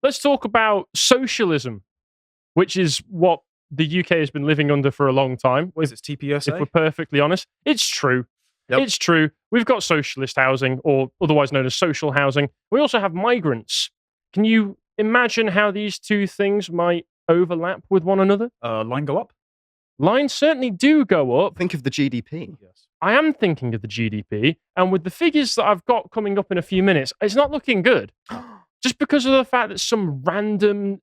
let's talk about socialism, which is what the UK has been living under for a long time. What is it, TPUSA? If we're perfectly honest, it's true. Yep. It's true. We've got socialist housing, or otherwise known as social housing. We also have migrants. Can you imagine how these two things might overlap with one another? Line go up? Lines certainly do go up. Think of the GDP. Yes. I am thinking of the GDP, and with the figures that I've got coming up in a few minutes, it's not looking good. Just because of the fact that some random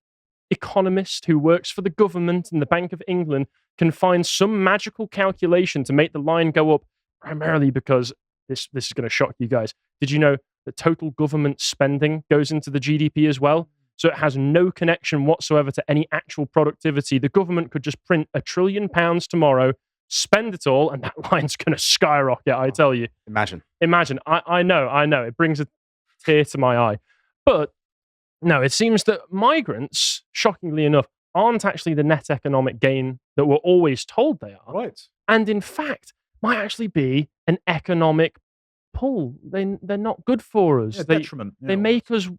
economist who works for the government and the Bank of England can find some magical calculation to make the line go up, primarily because this is going to shock you guys. Did you know that total government spending goes into the GDP as well? So it has no connection whatsoever to any actual productivity. The government could just print £1 trillion tomorrow, spend it all, and that line's going to skyrocket, I tell you. Imagine. I know. It brings a tear to my eye. But no, it seems that migrants, shockingly enough, aren't actually the net economic gain that we're always told they are. Right. And in fact, might actually be an economic pull. They're not good for us. Yeah, detriment. They make us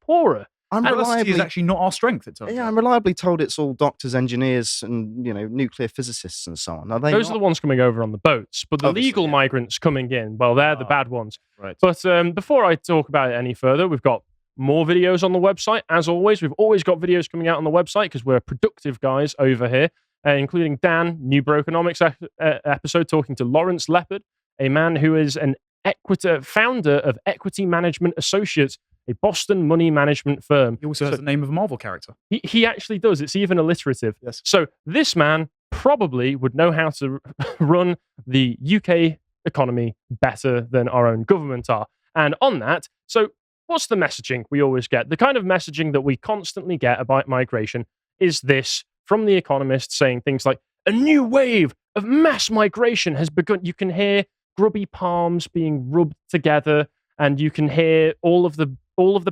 poorer. I'm Diversity is actually not our strength, it turns out. I'm reliably told it's all doctors, engineers, and nuclear physicists and so on. Are they Those are the ones coming over on the boats, but the Obviously, legal migrants coming in, well, they're the bad ones. Right. But before I talk about it any further, we've got more videos on the website. As always, we've always got videos coming out on the website because we're productive guys over here, including Dan, new Brokenomics episode, talking to Lawrence Leopard, a man who is an founder of Equity Management Associates, a Boston money management firm. He also has the name of a Marvel character. He actually does. It's even alliterative. Yes. So this man probably would know how to run the UK economy better than our own government are. And on that, so what's the messaging we always get? The kind of messaging that we constantly get about migration is this from The Economist, saying things like, a new wave of mass migration has begun. You can hear grubby palms being rubbed together, and you can hear all of the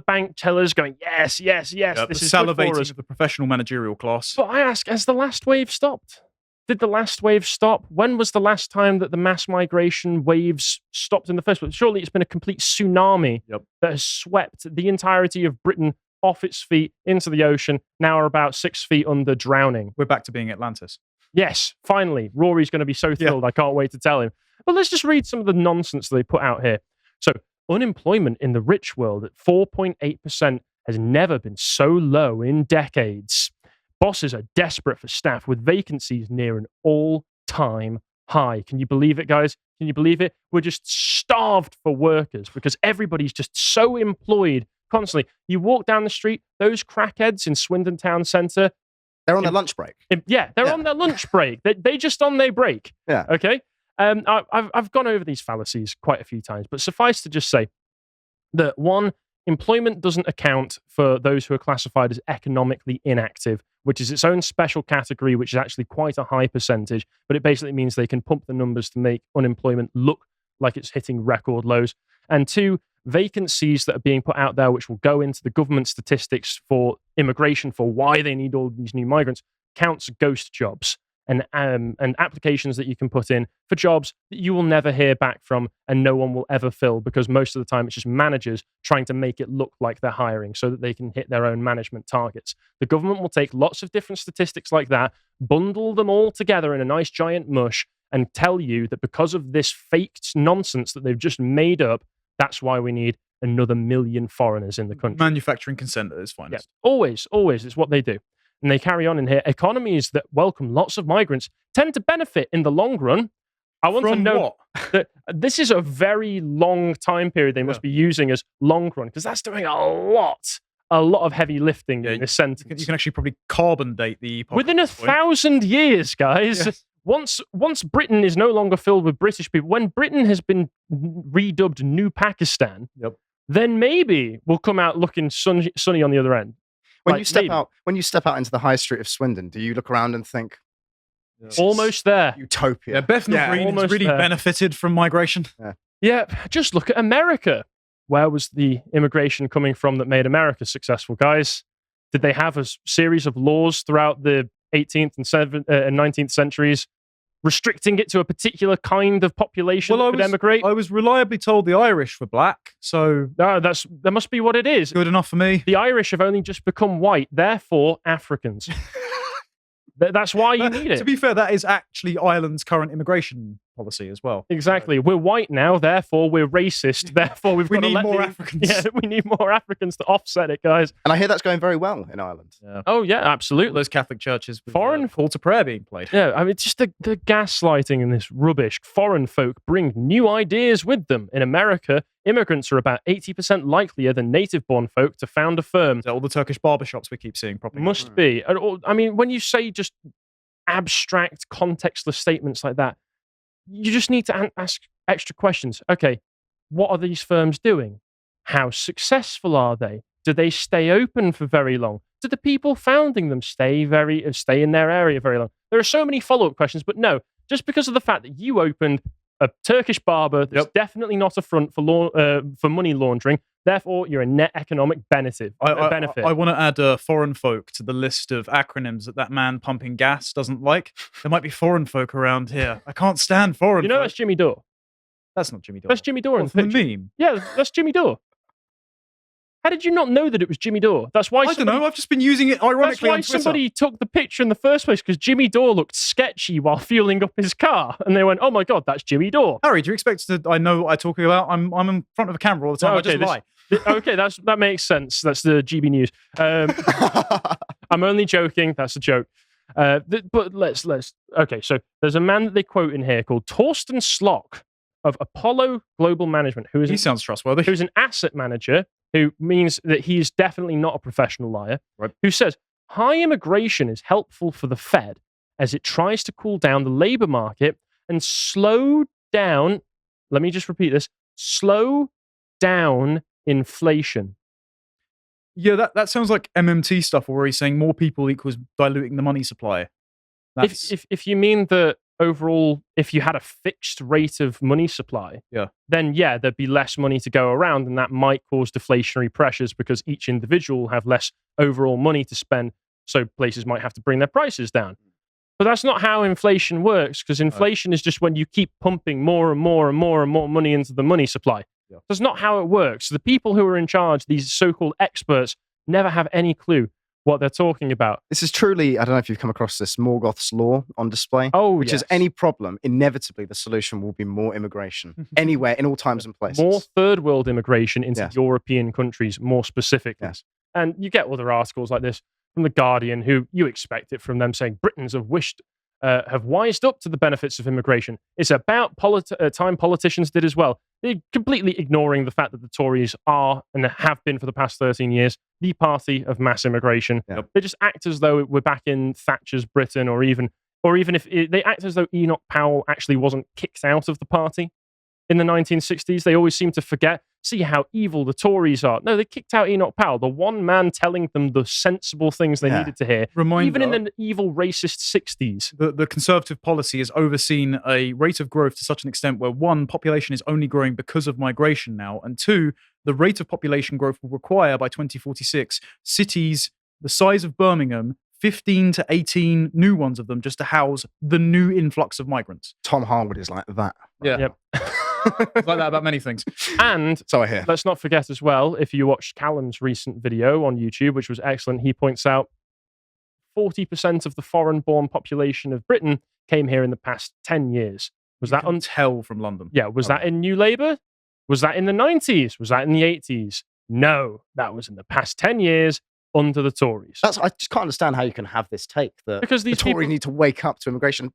bank tellers going, yes, this is good for us. Salivating of the professional managerial class. But I ask, has the last wave stopped? Did the last wave stop? When was the last time that the mass migration waves stopped in the first place? Surely it's been a complete tsunami that has swept the entirety of Britain off its feet into the ocean. Now we're about 6 feet under, drowning. We're back to being Atlantis. Yes, finally. Rory's going to be so thrilled. I can't wait to tell him. But let's just read some of the nonsense they put out here. So, unemployment in the rich world at 4.8% has never been so low in decades. Bosses are desperate for staff with vacancies near an all-time high. Can you believe it, guys? Can you believe it? We're just starved for workers because everybody's just so employed constantly. You walk down the street, those crackheads in Swindon Town Centre. They're on their lunch break. They're on their lunch break. They just on their break. Yeah. Okay? I've gone over these fallacies quite a few times, but suffice to just say that, one, employment doesn't account for those who are classified as economically inactive, which is its own special category, which is actually quite a high percentage, but it basically means they can pump the numbers to make unemployment look like it's hitting record lows. And two, vacancies that are being put out there, which will go into the government statistics for immigration, for why they need all these new migrants, counts ghost jobs and applications that you can put in for jobs that you will never hear back from and no one will ever fill, because most of the time it's just managers trying to make it look like they're hiring so that they can hit their own management targets. The government will take lots of different statistics like that, bundle them all together in a nice giant mush, and tell you that because of this faked nonsense that they've just made up, that's why we need another million foreigners in the country. Manufacturing consent at its finest. Yeah, always, it's what they do. And they carry on in here. Economies that welcome lots of migrants tend to benefit in the long run. I want to know that this is a very long time period they must be using as long run, because that's doing a lot of heavy lifting in this sentence. You can actually probably carbon date the... Within 1,000 years, guys. Yes. Once Britain is no longer filled with British people, when Britain has been redubbed New Pakistan, then maybe we'll come out looking sunny on the other end. When you step out into the high street of Swindon, do you look around and think, almost there? Utopia. Yeah, Bethnal Green has really benefited from migration. Yeah, just look at America. Where was the immigration coming from that made America successful, guys? Did they have a series of laws throughout the 18th and 19th centuries? restricting it to a particular kind of population that could emigrate. I was reliably told the Irish were black, so that must be what it is. Good enough for me. The Irish have only just become white, therefore Africans. That's why you need it. To be fair, that is actually Ireland's current immigration policy as well. Exactly. We're white now, therefore we're racist. Therefore we need more Africans. Yeah, we need more Africans to offset it, guys. And I hear that's going very well in Ireland. Yeah. Oh yeah, All absolutely. those Catholic churches with Foreign call to prayer being played. Yeah, I mean, just the gaslighting and this rubbish. Foreign folk bring new ideas with them. In America, immigrants are about 80% likelier than native-born folk to found a firm. Is that all the Turkish barbershops we keep seeing properly? Must be. I mean, when you say just abstract, contextless statements like that, you just need to ask extra questions. Okay, what are these firms doing? How successful are they? Do they stay open for very long? Do the people founding them stay in their area very long? There are so many follow-up questions, but no, just because of the fact that you opened a Turkish barber that's definitely not a front for money laundering, therefore you're a net economic benefit. I want to add foreign folk to the list of acronyms that man pumping gas doesn't like. There might be foreign folk around here. I can't stand foreign folk. That's Jimmy Dore. That's not Jimmy Dore. That's Jimmy Dore in the the picture. meme. Yeah, that's Jimmy Dore. How did you not know that it was Jimmy Dore? That's why I don't know. I've just been using it ironically. That's why on Twitter. somebody took the picture in the first place, because Jimmy Dore looked sketchy while fueling up his car, and they went, "Oh my god, that's Jimmy Dore." Harry, do you expect to? I know what I'm talking about. I'm in front of a camera all the time. Oh, I just lie. Okay, that makes sense. That's the GB News. I'm only joking. That's a joke. But let's. Okay, so there's a man that they quote in here called Torsten Slock of Apollo Global Management, He sounds trustworthy. Who's an asset manager, who means that he is definitely not a professional liar, right. Who says high immigration is helpful for the Fed as it tries to cool down the labor market and slow down, let me just repeat this, slow down inflation. Yeah, that sounds like MMT stuff where he's saying more people equals diluting the money supply. If you mean that overall, if you had a fixed rate of money supply, then there'd be less money to go around, and that might cause deflationary pressures because each individual will have less overall money to spend, so places might have to bring their prices down. But that's not how inflation works, because inflation is just when you keep pumping more and more and more and more money into the money supply. That's not how it works. The people who are in charge, these so-called experts, never have any clue what they're talking about. This is truly, I don't know if you've come across this, Morgoth's Law on display. Which is any problem, inevitably the solution will be more immigration, anywhere, in all times and places. More third world immigration into European countries, more specifically. Yes. And you get other articles like this from The Guardian, who you expect it from them, saying Britons have wised up to the benefits of immigration. It's about time politicians did as well. They're completely ignoring the fact that the Tories are, and have been for the past 13 years, the party of mass immigration. They just act as though we're back in Thatcher's Britain, or even if they act as though Enoch Powell actually wasn't kicked out of the party in the 1960s. They always seem to forget. See how evil the Tories are. No, they kicked out Enoch Powell, the one man telling them the sensible things they needed to hear, even in the evil racist 60s. The Conservative policy has overseen a rate of growth to such an extent where, one, population is only growing because of migration now, and two, the rate of population growth will require, by 2046, cities the size of Birmingham, 15 to 18 new ones of them, just to house the new influx of migrants. Tom Harwood is like that. Yeah. Yep. It's like that about many things. And so I hear. Let's not forget as well, if you watched Callum's recent video on YouTube, which was excellent, he points out 40% of the foreign-born population of Britain came here in the past 10 years. Was that tell from London? Yeah. Was that in New Labour? Was that in the 90s? Was that in the 80s? No, that was in the past 10 years under the Tories. I just can't understand how you can have this take that because these Tories need to wake up to immigration.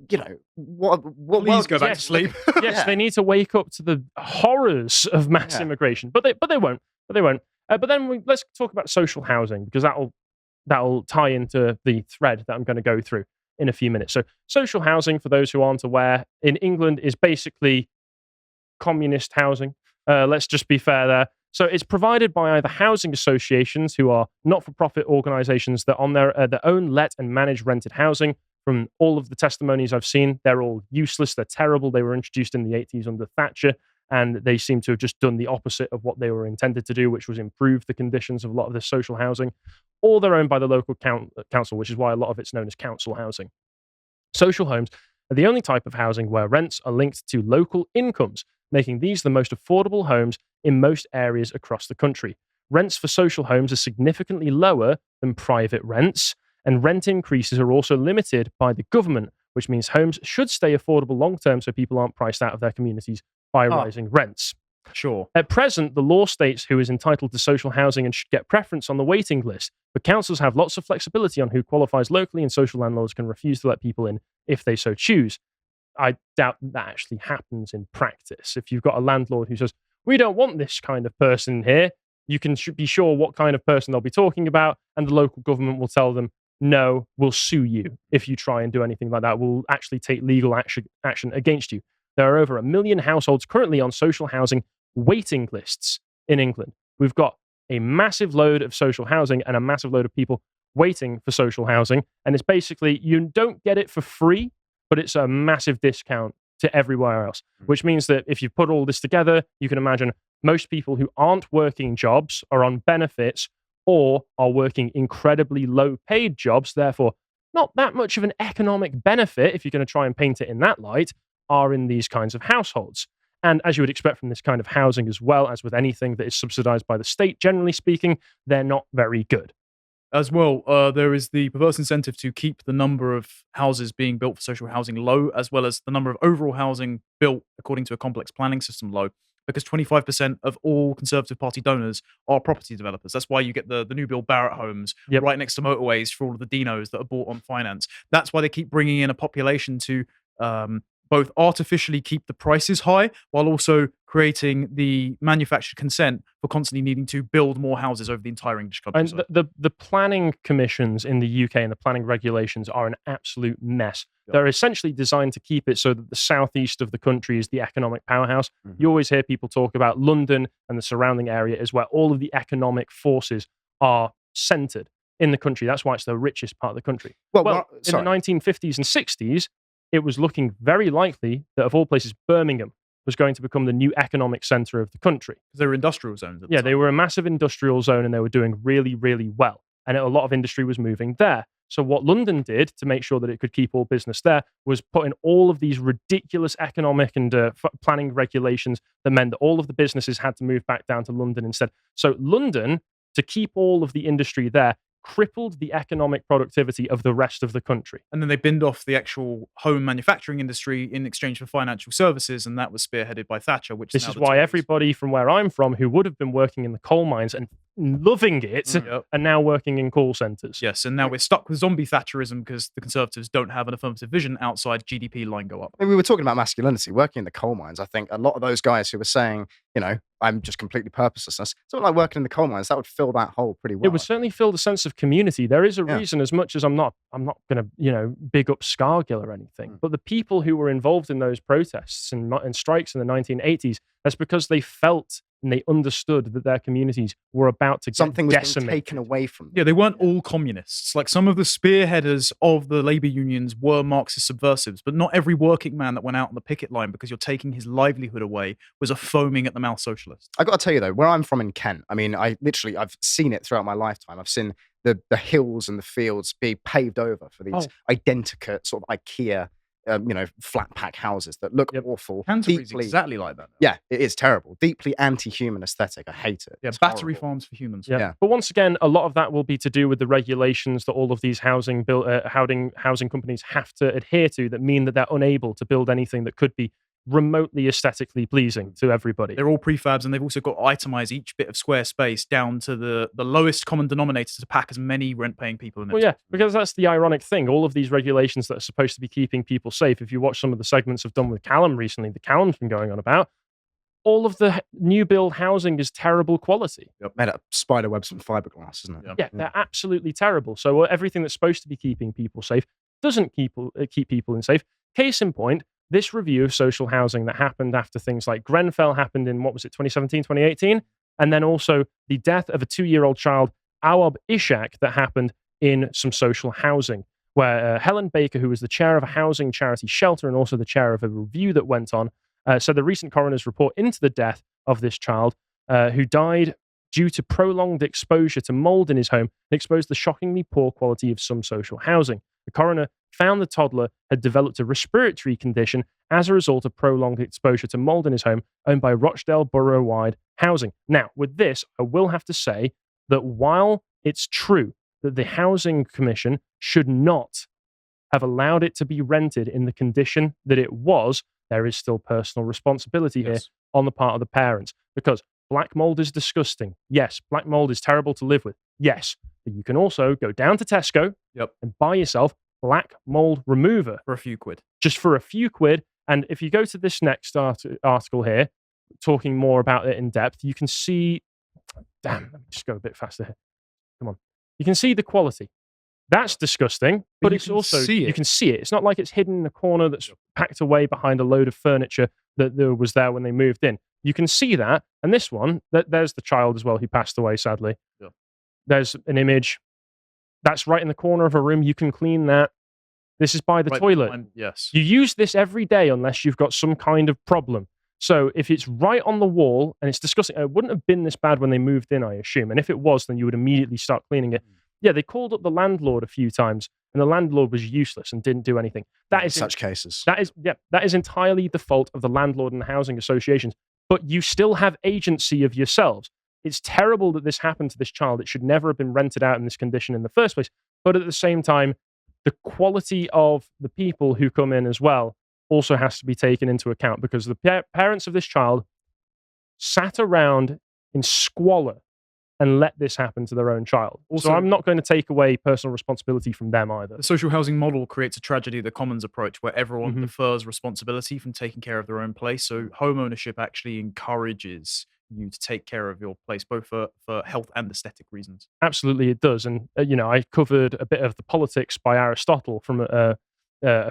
You know, what please go back to sleep. Yes, they need to wake up to the horrors of mass immigration, but they won't. But then let's talk about social housing, because that'll tie into the thread that I'm going to go through in a few minutes. So social housing, for those who aren't aware, in England is basically communist housing. Let's just be fair there. So it's provided by either housing associations, who are not-for-profit organizations that on their own let and manage rented housing. From all of the testimonies I've seen, they're all useless. They're terrible. They were introduced in the 80s under Thatcher, and they seem to have just done the opposite of what they were intended to do, which was improve the conditions of a lot of this social housing. Or they're owned by the local council, which is why a lot of it's known as council housing. Social homes. are the only type of housing where rents are linked to local incomes, making these the most affordable homes in most areas across the country. Rents for social homes are significantly lower than private rents, and rent increases are also limited by the government, which means homes should stay affordable long term so people aren't priced out of their communities by rising rents. Sure. At present, the law states who is entitled to social housing and should get preference on the waiting list, but councils have lots of flexibility on who qualifies locally, and social landlords can refuse to let people in if they so choose. I doubt that actually happens in practice. If you've got a landlord who says, we don't want this kind of person here, you can be sure what kind of person they'll be talking about, and the local government will tell them, no, we'll sue you if you try and do anything like that. We'll actually take legal action against you. There are over 1 million households currently on social housing waiting lists in England. We've got a massive load of social housing and a massive load of people waiting for social housing. And it's basically, you don't get it for free, but it's a massive discount to everywhere else, which means that if you put all this together, you can imagine most people who aren't working jobs are on benefits or are working incredibly low paid jobs, therefore not that much of an economic benefit, if you're going to try and paint it in that light, are in these kinds of households. And as you would expect from this kind of housing, as well as with anything that is subsidized by the state, generally speaking, they're not very good. As well, there is the perverse incentive to keep the number of houses being built for social housing low, as well as the number of overall housing built according to a complex planning system low, because 25% of all Conservative Party donors are property developers. That's why you get the new build Barratt homes right next to motorways for all of the dinos that are bought on finance. That's why they keep bringing in a population to both artificially keep the prices high while also creating the manufactured consent for constantly needing to build more houses over the entire English countryside. And the planning commissions in the UK and the planning regulations are an absolute mess. Yep. They're essentially designed to keep it so that the southeast of the country is the economic powerhouse. Mm-hmm. You always hear people talk about London and the surrounding area is where all of the economic forces are centered in the country. That's why it's the richest part of the country. Well in the 1950s and 60s, it was looking very likely that, of all places, Birmingham was going to become the new economic center of the country. They were industrial zones at the time. They were a massive industrial zone and they were doing really, really well. And a lot of industry was moving there. So what London did to make sure that it could keep all business there was put in all of these ridiculous economic and planning regulations that meant that all of the businesses had to move back down to London instead. So London, to keep all of the industry there, crippled the economic productivity of the rest of the country. And then they binned off the actual home manufacturing industry in exchange for financial services, and that was spearheaded by Thatcher. This is why everybody from where I'm from who would have been working in the coal mines and loving it are now working in call centres. Yes, and now we're stuck with zombie Thatcherism because the Conservatives don't have an affirmative vision outside GDP line go up. I mean, we were talking about masculinity, working in the coal mines. I think a lot of those guys who were saying, I'm just completely purposelessness, something like working in the coal mines, that would fill that hole pretty well. It would certainly fill the sense of community. There is a reason, as much as I'm not going to, big up Scargill or anything, but the people who were involved in those protests and strikes in the 1980s, that's because they felt and they understood that their communities were about to get something was decimated. Being taken away from them. Yeah, they weren't all communists. Like some of the spearheaders of the labor unions were Marxist subversives, but not every working man that went out on the picket line because you're taking his livelihood away was a foaming at the mouth socialist. I got to tell you though, where I'm from in Kent, I mean, I've seen it throughout my lifetime. I've seen the hills and the fields be paved over for these identical sort of IKEA flat pack houses that look awful. Canterbury's exactly like that. Yeah, it is terrible. Deeply anti-human aesthetic. I hate it. Yeah, it's battery farms for humans. Yeah. But once again, a lot of that will be to do with the regulations that all of these housing companies have to adhere to that mean that they're unable to build anything that could be remotely aesthetically pleasing to everybody. They're all prefabs, and they've also got to itemize each bit of square space down to the lowest common denominator to pack as many rent-paying people in it. Well, yeah, because that's the ironic thing. All of these regulations that are supposed to be keeping people safe, if you watch some of the segments I've done with Callum recently, that Callum's been going on about, all of the new build housing is terrible quality. Made out of spider webs and fiberglass, isn't it? Yeah, they're absolutely terrible. So everything that's supposed to be keeping people safe doesn't keep people in safe. Case in point, this review of social housing that happened after things like Grenfell happened in, 2017, 2018? And then also the death of a 2-year-old child, Awab Ishak, that happened in some social housing, where Helen Baker, who was the chair of a housing charity Shelter and also the chair of a review that went on, said the recent coroner's report into the death of this child, who died due to prolonged exposure to mold in his home, and exposed the shockingly poor quality of some social housing. The coroner found the toddler had developed a respiratory condition as a result of prolonged exposure to mold in his home, owned by Rochdale Borough-wide Housing. Now, with this, I will have to say that while it's true that the Housing Commission should not have allowed it to be rented in the condition that it was, there is still personal responsibility here on the part of the parents. Because black mold is disgusting. Yes, black mold is terrible to live with. Yes, but you can also go down to Tesco and buy yourself black mold remover. For a few quid. Just for a few quid. And if you go to this next article here, talking more about it in depth, you can see... Damn, let me just go a bit faster here. Come on. You can see the quality. That's disgusting, but it's also... You can see it. It's not like it's hidden in a corner that's packed away behind a load of furniture that was there when they moved in. You can see that. And this one, there's the child as well who passed away, sadly. Yeah. There's an image. That's right in the corner of a room. You can clean that. This is by the toilet. Yes. You use this every day unless you've got some kind of problem. So if it's right on the wall and it's disgusting, it wouldn't have been this bad when they moved in, I assume. And if it was, then you would immediately start cleaning it. Yeah, they called up the landlord a few times, and the landlord was useless and didn't do anything. That is such cases. That is entirely the fault of the landlord and the housing associations. But you still have agency of yourselves. It's terrible that this happened to this child. It should never have been rented out in this condition in the first place. But at the same time, the quality of the people who come in as well also has to be taken into account, because the parents of this child sat around in squalor and let this happen to their own child. Also, so I'm not going to take away personal responsibility from them either. The social housing model creates a tragedy of the commons approach, where everyone defers responsibility from taking care of their own place. So home ownership actually encourages you to take care of your place, both for health and aesthetic reasons. Absolutely, it does. And, I covered a bit of the politics by Aristotle from a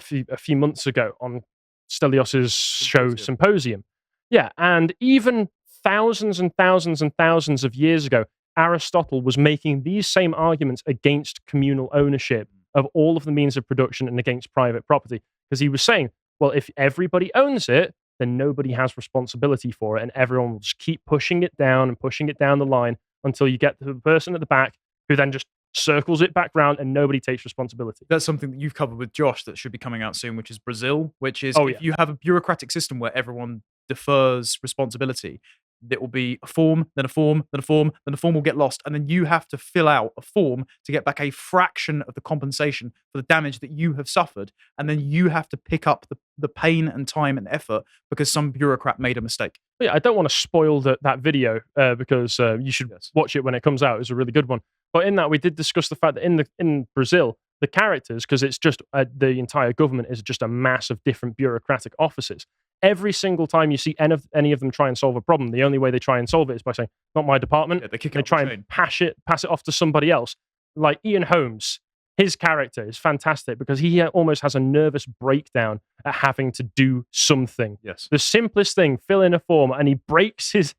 few months ago on Stelios's show Symposium. Yeah, and even thousands and thousands and thousands of years ago, Aristotle was making these same arguments against communal ownership of all of the means of production and against private property. Because he was saying, well, if everybody owns it, then nobody has responsibility for it, and everyone will just keep pushing it down and pushing it down the line until you get to the person at the back who then just circles it back round and nobody takes responsibility. That's something that you've covered with Josh that should be coming out soon, which is Brazil, which is if you have a bureaucratic system where everyone defers responsibility, it will be a form, then a form, then a form, then the form will get lost, and then you have to fill out a form to get back a fraction of the compensation for the damage that you have suffered, and then you have to pick up the pain and time and effort because some bureaucrat made a mistake. But yeah, I don't want to spoil that video because you should watch it when it comes out. It's a really good one. But in that, we did discuss the fact that in Brazil, the characters, because it's just the entire government is just a mass of different bureaucratic offices. Every single time you see any of them try and solve a problem, the only way they try and solve it is by saying, not my department. Yeah, they try and pass it off to somebody else. Like Ian Holmes, his character is fantastic because he almost has a nervous breakdown at having to do something. Yes. The simplest thing, fill in a form, and he breaks his...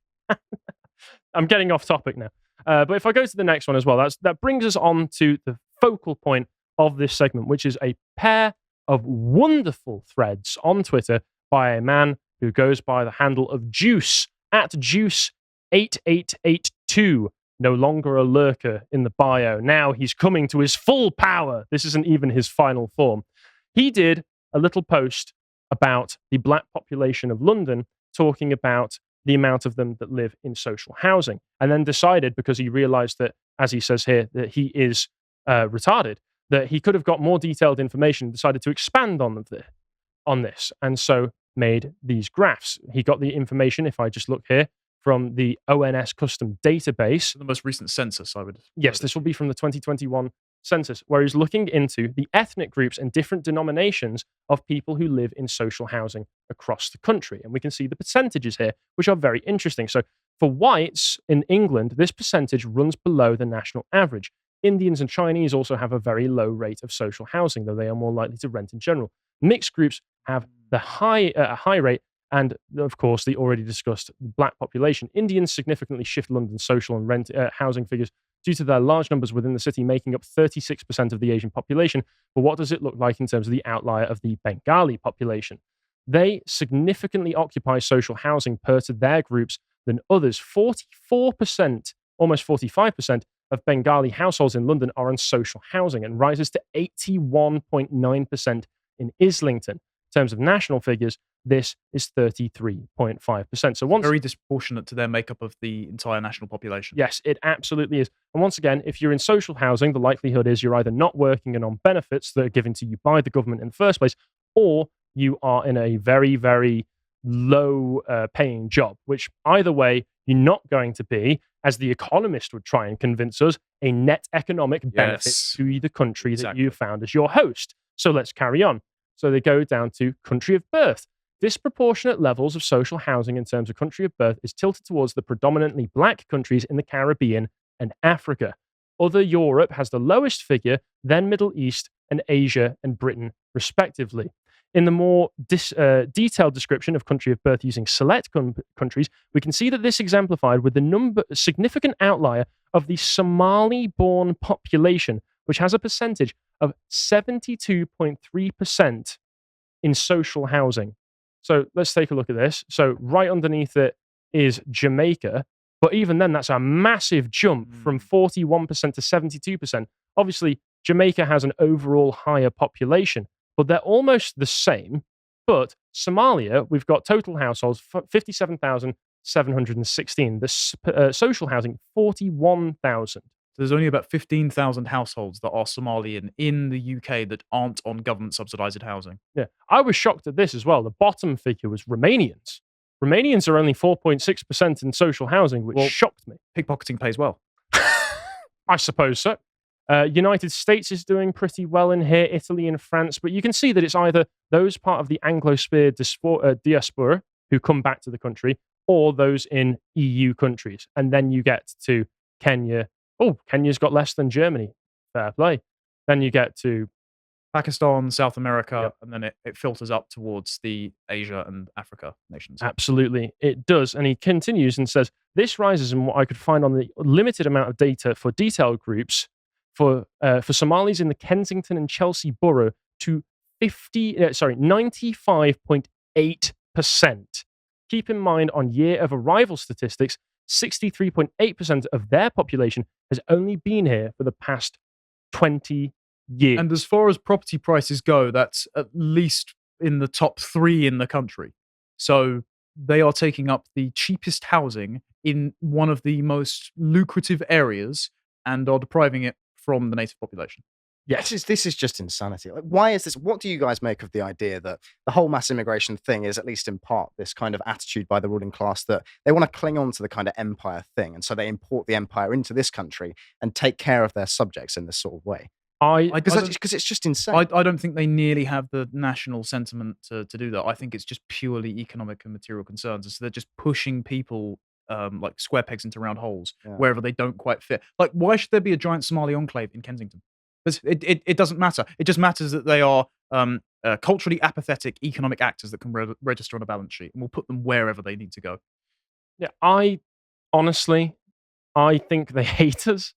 I'm getting off topic now. But if I go to the next one as well, that brings us on to the focal point of this segment, which is a pair of wonderful threads on Twitter by a man who goes by the handle of Juice, @Juice8882. No longer a lurker in the bio. Now he's coming to his full power. This isn't even his final form. He did a little post about the black population of London, talking about the amount of them that live in social housing, and then decided, because he realized that, as he says here, that he is retarded, that he could have got more detailed information, decided to expand on this, and so made these graphs. He got the information, if I just look here, from the ONS custom database. The most recent census, I would... Yes, this will be from the 2021 census, where he's looking into the ethnic groups and different denominations of people who live in social housing across the country. And we can see the percentages here, which are very interesting. So for whites in England, this percentage runs below the national average. Indians and Chinese also have a very low rate of social housing, though they are more likely to rent in general. Mixed groups have a high rate, and of course, the already discussed black population. Indians significantly shift London's social and rent housing figures due to their large numbers within the city, making up 36% of the Asian population. But what does it look like in terms of the outlier of the Bengali population? They significantly occupy social housing per to their groups than others. 44%, almost 45%, of Bengali households in London are on social housing and rises to 81.9% in Islington. In terms of national figures, this is 33.5%. So very disproportionate to their makeup of the entire national population. Yes, it absolutely is. And once again, if you're in social housing, the likelihood is you're either not working and on benefits that are given to you by the government in the first place, or you are in a very, very low paying job, which either way, you're not going to be, as the Economist would try and convince us, a net economic benefit to the country that you found as your host. So let's carry on. So they go down to country of birth. Disproportionate levels of social housing in terms of country of birth is tilted towards the predominantly black countries in the Caribbean and Africa. Other Europe has the lowest figure, then Middle East and Asia and Britain, respectively. In the more detailed description of country of birth using select countries, we can see that this exemplified with the significant outlier of the Somali-born population, which has a percentage of 72.3% in social housing. So let's take a look at this. So right underneath it is Jamaica, but even then, that's a massive jump from 41% to 72%. Obviously, Jamaica has an overall higher population, but they're almost the same. But Somalia, we've got total households, 57,716. The social housing, 41,000. There's only about 15,000 households that are Somalian in the UK that aren't on government-subsidised housing. Yeah, I was shocked at this as well. The bottom figure was Romanians. Romanians are only 4.6% in social housing, which shocked me. Pickpocketing pays well. I suppose so. United States is doing pretty well in here, Italy and France, but you can see that it's either those part of the Anglo-Sphere diaspora who come back to the country, or those in EU countries. And then you get to Kenya. Oh, Kenya's got less than Germany. Fair play. Then you get to Pakistan, South America, and then it filters up towards the Asia and Africa nations. Absolutely, it does. And he continues and says, this rises in what I could find on the limited amount of data for detailed groups for Somalis in the Kensington and Chelsea borough to 95.8%. Keep in mind, on year of arrival statistics, 63.8% of their population has only been here for the past 20 years. And as far as property prices go, that's at least in the top 3 in the country. So they are taking up the cheapest housing in one of the most lucrative areas and are depriving it from the native population. Yes, this is just insanity. Like, why is this? What do you guys make of the idea that the whole mass immigration thing is, at least in part, this kind of attitude by the ruling class that they want to cling on to the kind of empire thing, and so they import the empire into this country and take care of their subjects in this sort of way? Because it's just insane. I don't think they nearly have the national sentiment to do that. I think it's just purely economic and material concerns. So they're just pushing people like square pegs into round holes wherever they don't quite fit. Like, why should there be a giant Somali enclave in Kensington? It doesn't matter. It just matters that they are culturally apathetic economic actors that can register on a balance sheet, and we'll put them wherever they need to go. Yeah, I think they hate us.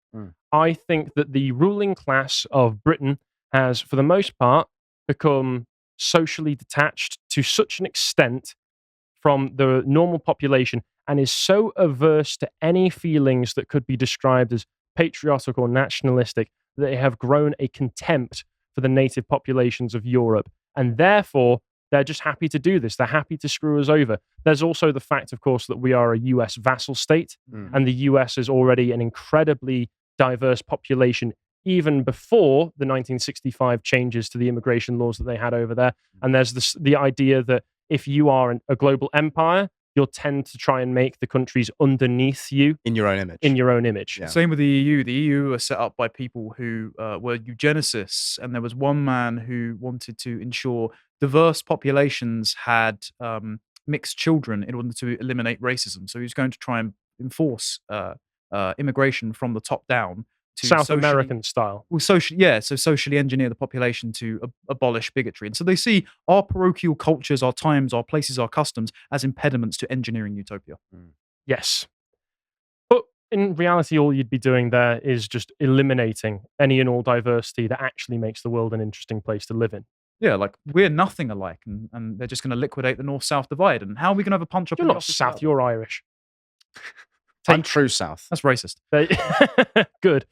I think that the ruling class of Britain has, for the most part, become socially detached to such an extent from the normal population and is so averse to any feelings that could be described as patriotic or nationalistic that they have grown a contempt for the native populations of Europe. And therefore, they're just happy to do this. They're happy to screw us over. There's also the fact, of course, that we are a US vassal state, and the US is already an incredibly diverse population, even before the 1965 changes to the immigration laws that they had over there. And there's the idea that if you are a global empire, you'll tend to try and make the countries underneath you in your own image. Yeah. Same with the EU. The EU was set up by people who were eugenicists, and there was one man who wanted to ensure diverse populations had mixed children in order to eliminate racism. So he was going to try and enforce immigration from the top down. South American style. Well, socially engineer the population to abolish bigotry. And so they see our parochial cultures, our times, our places, our customs as impediments to engineering utopia. Yes. But in reality, all you'd be doing there is just eliminating any and all diversity that actually makes the world an interesting place to live in. Yeah, like, we're nothing alike, and they're just going to liquidate the North-South divide. And how are we going to have a punch up? You're not South, you're Irish. I'm true south. That's racist. Good.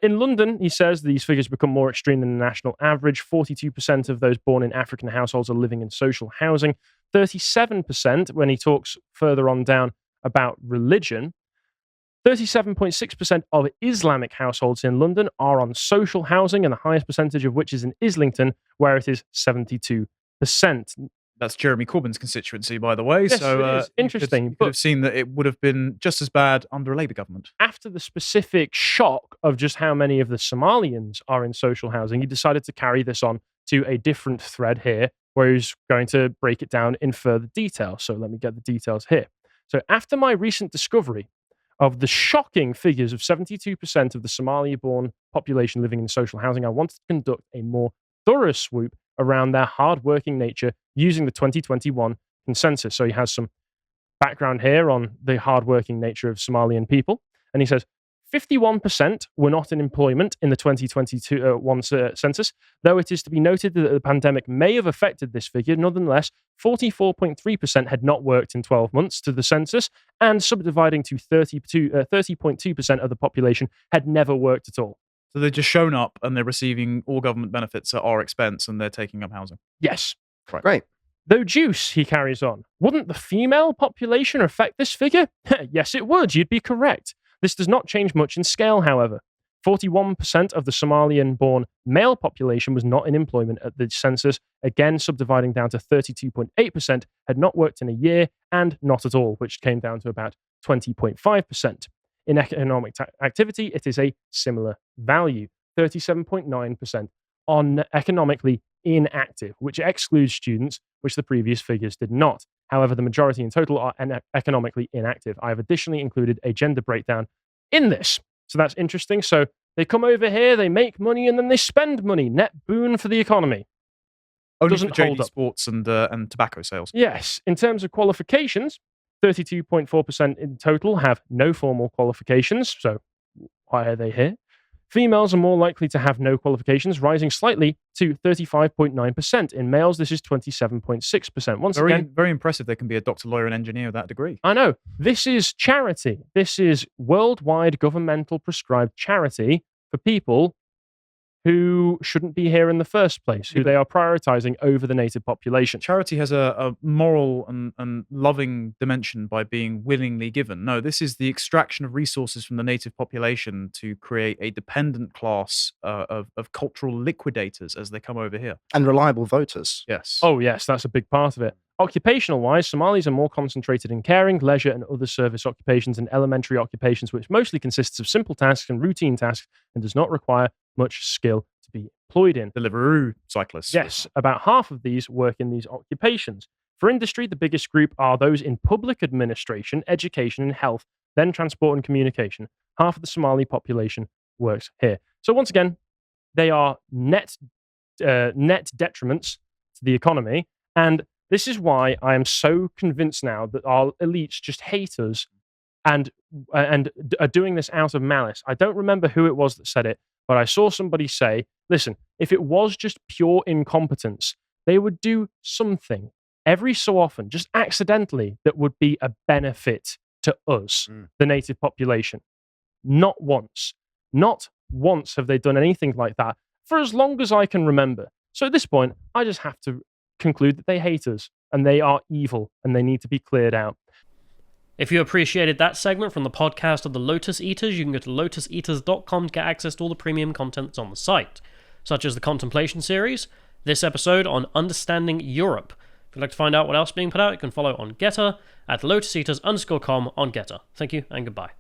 In London, he says these figures become more extreme than the national average. 42% of those born in African households are living in social housing. 37%, when he talks further on down about religion, 37.6% of Islamic households in London are on social housing, and the highest percentage of which is in Islington, where it is 72%. That's Jeremy Corbyn's constituency, by the way. Yes, so it is interesting. You could have seen that it would have been just as bad under a Labour government. After the specific shock of just how many of the Somalians are in social housing, he decided to carry this on to a different thread here, where he's going to break it down in further detail. So let me get the details here. So after my recent discovery of the shocking figures of 72% of the Somali-born population living in social housing, I wanted to conduct a more thorough swoop around their hard-working nature using the 2021 consensus. So he has some background here on the hard-working nature of Somalian people. And he says, 51% were not in employment in the 2021 census, though it is to be noted that the pandemic may have affected this figure. Nonetheless, 44.3% had not worked in 12 months to the census, and subdividing to 30.2% of the population had never worked at all. So they've just shown up and they're receiving all government benefits at our expense and they're taking up housing. Yes. Right. Great. Though Juice, he carries on, wouldn't the female population affect this figure? Yes, it would. You'd be correct. This does not change much in scale, however. 41% of the Somalian-born male population was not in employment at the census, again subdividing down to 32.8% had not worked in a year and not at all, which came down to about 20.5%. In economic activity, it is a similar value, 37.9% on economically inactive, which excludes students, which the previous figures did not. However, the majority in total are economically inactive. I have additionally included a gender breakdown in this. So that's interesting. So they come over here, they make money, and then they spend money. Net boon for the economy. Only Doesn't for hold JD up. Sports and tobacco sales. Yes. In terms of qualifications, 32.4% in total have no formal qualifications. So why are they here? Females are more likely to have no qualifications, rising slightly to 35.9%. In males, this is 27.6%. Once again, Very impressive. There can be a doctor, lawyer, and engineer with that degree. I know. This is charity. This is worldwide governmental prescribed charity for people who shouldn't be here in the first place, who they are prioritizing over the native population. Charity has a moral and loving dimension by being willingly given. No, this is the extraction of resources from the native population to create a dependent class of cultural liquidators as they come over here. And reliable voters. Yes. Oh, yes, that's a big part of it. Occupational-wise, Somalis are more concentrated in caring, leisure, and other service occupations and elementary occupations, which mostly consists of simple tasks and routine tasks and does not require much skill to be employed in. Deliveroo cyclists. Yes, about half of these work in these occupations. For industry, the biggest group are those in public administration, education, and health, then transport and communication. Half of the Somali population works here. So once again, they are net detriments to the economy, and this is why I am so convinced now that our elites just hate us and are doing this out of malice. I don't remember who it was that said it, but I saw somebody say, listen, if it was just pure incompetence, they would do something every so often, just accidentally, that would be a benefit to us, the native population. Not once. Not once have they done anything like that for as long as I can remember. So at this point, I just have to conclude that they hate us and they are evil and they need to be cleared out. If you appreciated that segment from the podcast of the Lotus Eaters, you can go to lotuseaters.com to get access to all the premium content that's on the site, such as the Contemplation series, this episode on Understanding Europe. If you'd like to find out what else is being put out, you can follow on Getter at lotuseaters_com on Getter. Thank you and goodbye.